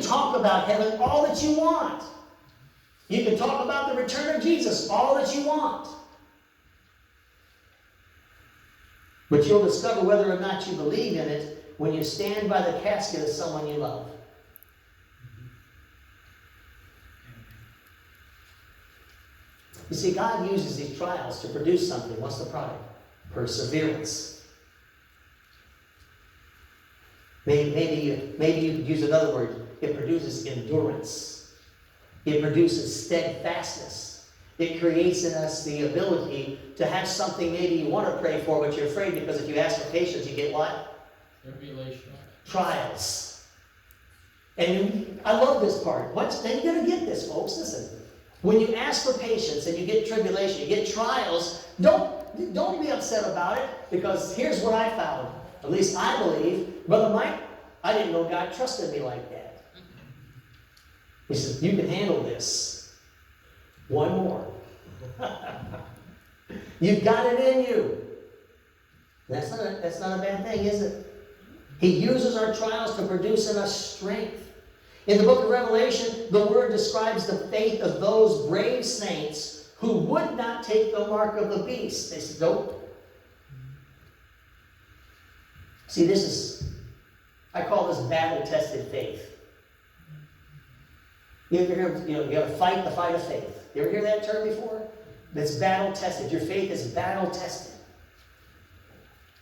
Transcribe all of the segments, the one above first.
talk about heaven all that you want. You can talk about the return of Jesus all that you want. But you'll discover whether or not you believe in it when you stand by the casket of someone you love. You see, God uses these trials to produce something. What's the product? Perseverance. Maybe you use another word. It produces endurance. It produces steadfastness. It creates in us the ability to have something maybe you want to pray for, but you're afraid because if you ask for patience, you get what? Tribulation. Trials. And I love this part. Then you're going to get this, folks. Listen. When you ask for patience and you get tribulation, you get trials, don't be upset about it, because here's what I found. At least I believe. Brother Mike, I didn't know God trusted me like that. He said, you can handle this. One more. You've got it in you. That's not a bad thing, is it? He uses our trials to produce in us strength. In the book of Revelation, the word describes the faith of those brave saints who would not take the mark of the beast. They said, nope. See, I call this battle-tested faith. You ever hear, you got to fight the fight of faith. You ever hear that term before? That's battle-tested. Your faith is battle-tested.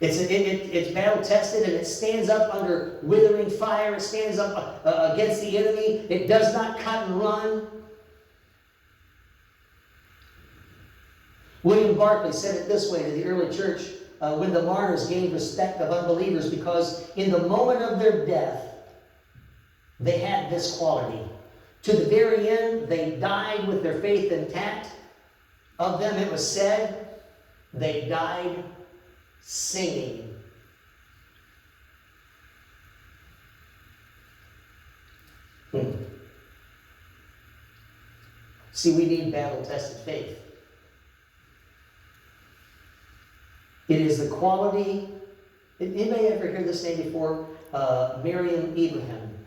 It's battle-tested, and it stands up under withering fire. It stands up against the enemy. It does not cut and run. William Barclay said it this way to the early church when the martyrs gained respect of unbelievers, because in the moment of their death, they had this quality. To the very end, they died with their faith intact. Of them, it was said, they died singing. See, we need battle-tested faith. It is the quality. Anybody ever hear this name before? Miriam Abraham.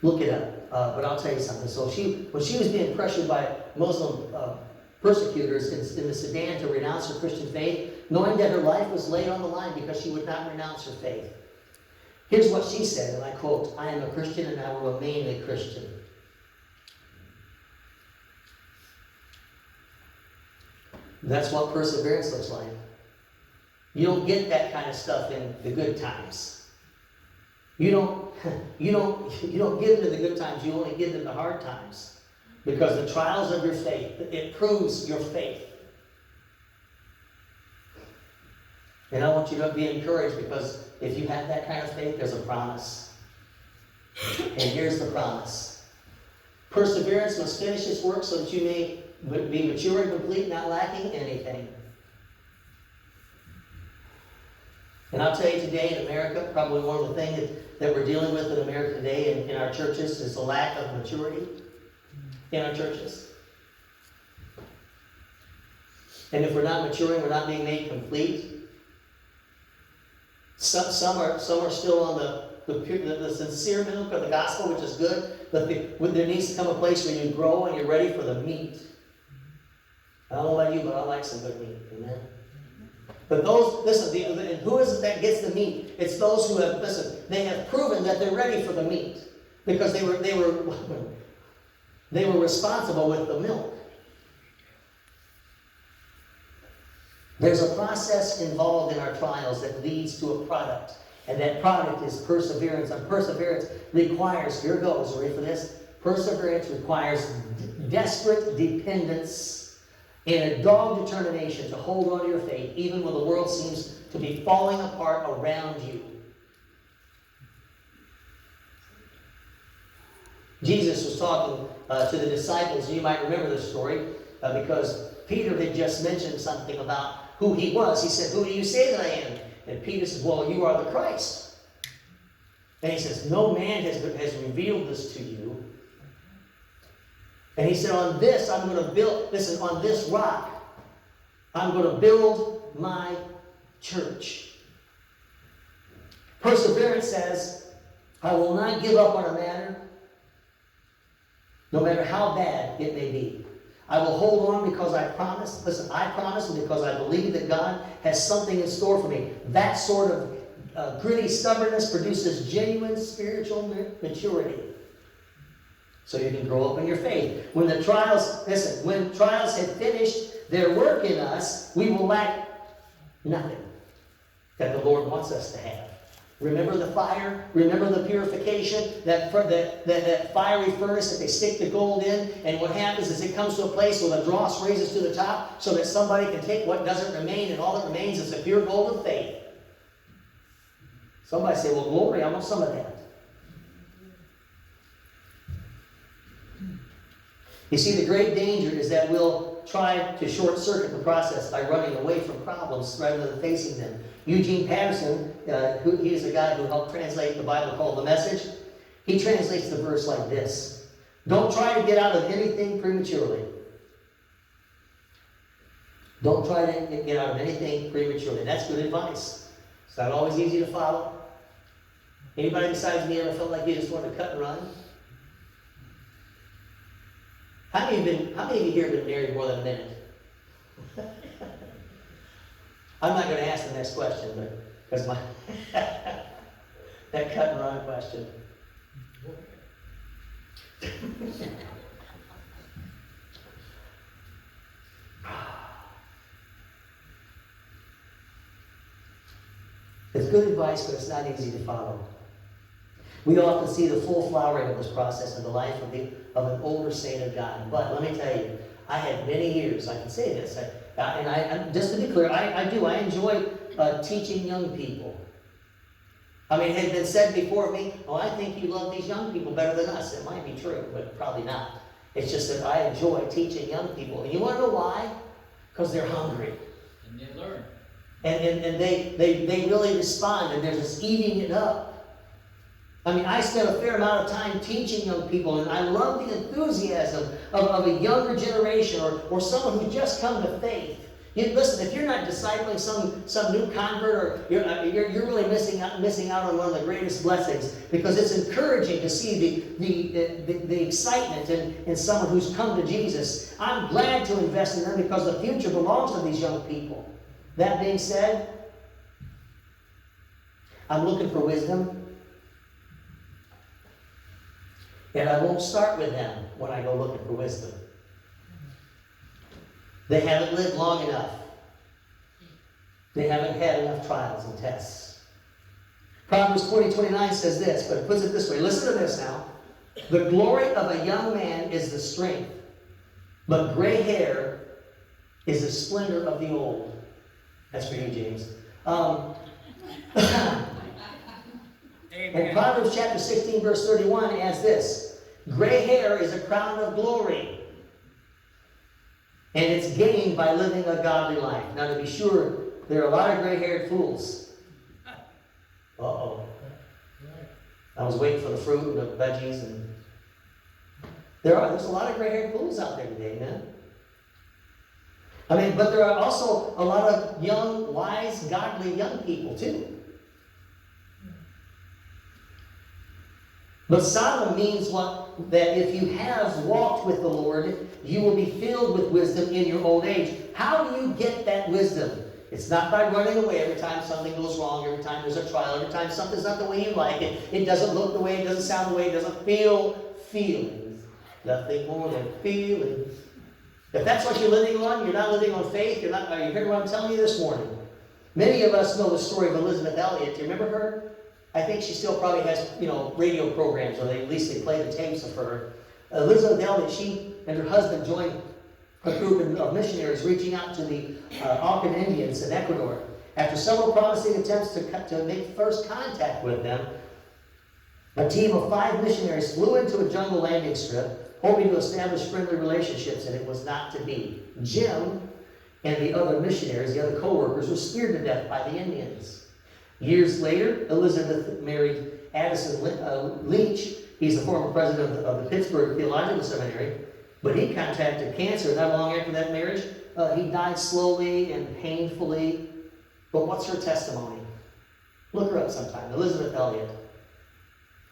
Look it up. But I'll tell you something. So when she was being pressured by Muslim persecutors in the Sudan to renounce her Christian faith, knowing that her life was laid on the line because she would not renounce her faith. Here's what she said, and I quote, "I am a Christian and I will remain a Christian." That's what perseverance looks like. You don't get that kind of stuff in the good times. You don't get into the good times, you only get into the hard times. Because the trials of your faith, it proves your faith. And I want you to be encouraged, because if you have that kind of faith, there's a promise. And here's the promise. Perseverance must finish its work so that you may be mature and complete, not lacking anything. And I'll tell you today in America, probably one of the things that we're dealing with in America today in our churches is the lack of maturity in our churches. And if we're not maturing, we're not being made complete. Some are still on the sincere milk of the gospel, which is good, but there needs to come a place where you grow and you're ready for the meat. I don't know about you, but I like some good meat. Amen. But and who is it that gets the meat? It's those who have, they have proven that they're ready for the meat, because they were responsible with the milk. There's a process involved in our trials that leads to a product. And that product is perseverance. And perseverance requires, here goes, ready for this? Perseverance requires desperate dependence and a dogged determination to hold on to your faith, even when the world seems to be falling apart around you. Jesus was talking to the disciples, and you might remember this story, because Peter had just mentioned something about who he was. He said, "Who do you say that I am?" And Peter said, "Well, you are the Christ." And he says, "No man has revealed this to you." And he said, "On this I'm going to build, listen, on this rock, I'm going to build my church." Perseverance says, I will not give up on a matter, no matter how bad it may be. I will hold on because I promise. Listen, I promise, and because I believe that God has something in store for me. That sort of gritty stubbornness produces genuine spiritual maturity. So you can grow up in your faith. When trials have finished their work in us, we will lack nothing that the Lord wants us to have. Remember the fire? Remember the purification? That fiery furnace that they stick the gold in, and what happens is it comes to a place where the dross raises to the top so that somebody can take what doesn't remain, and all that remains is the pure gold of faith. Somebody say, well, glory, I want some of that. You see, the great danger is that we'll try to short-circuit the process by running away from problems rather than facing them. Eugene Patterson, he is a guy who helped translate the Bible called The Message. He translates the verse like this: don't try to get out of anything prematurely. Don't try to get out of anything prematurely. That's good advice. It's not always easy to follow. Anybody besides me ever felt like you just wanted to cut and run? How many of you here have been married more than a minute? I'm not going to ask the next question, but because that cut and run question. It's good advice, but it's not easy to follow. We often see the full flowering of this process in the life of an older saint of God. But let me tell you, I had many years, I can say this, just to be clear, I enjoy teaching young people. I mean, it had been said before me, oh, I think you love these young people better than us. It might be true, but probably not. It's just that I enjoy teaching young people. And you want to know why? Because they're hungry. And they learn. And they really respond, and they're just eating it up. I mean, I spent a fair amount of time teaching young people, and I love the enthusiasm of a younger generation or someone who's just come to faith. Listen, if you're not discipling some new convert, or you're really missing out on one of the greatest blessings, because it's encouraging to see the excitement in someone who's come to Jesus. I'm glad to invest in them because the future belongs to these young people. That being said, I'm looking for wisdom. And I won't start with them when I go looking for wisdom. They haven't lived long enough. They haven't had enough trials and tests. Proverbs 20:29 says this, but it puts it this way. Listen to this now. The glory of a young man is the strength, but gray hair is the splendor of the old. That's for you, James. And Proverbs chapter 16, verse 31 adds this: gray hair is a crown of glory, and it's gained by living a godly life. Now, to be sure, there are a lot of gray-haired fools. Uh-oh. I was waiting for the fruit and the veggies, and there's a lot of gray-haired fools out there today, man. I mean, but there are also a lot of young, wise, godly young people, too. But Solomon means that if you have walked with the Lord, you will be filled with wisdom in your old age. How do you get that wisdom? It's not by running away every time something goes wrong, every time there's a trial, every time something's not the way you like it. It doesn't look the way, it doesn't sound the way, it doesn't feel feelings. Nothing more than feelings. If that's what you're living on, you're not living on faith. Are you hearing what I'm telling you this morning? Many of us know the story of Elizabeth Elliot. Do you remember her? I think she still probably has, radio programs, or at least they play the tapes of her. Elizabeth Elliot, she and her husband joined a group of missionaries reaching out to the Aucan Indians in Ecuador. After several promising attempts to make first contact with them, a team of 5 missionaries flew into a jungle landing strip, hoping to establish friendly relationships, and it was not to be. Jim and the other missionaries, the other co-workers, were speared to death by the Indians. Years later, Elizabeth married Addison Leach. He's the former president of the Pittsburgh Theological Seminary. But he contracted cancer not long after that marriage. He died slowly and painfully. But what's her testimony? Look her up sometime. Elizabeth Elliot.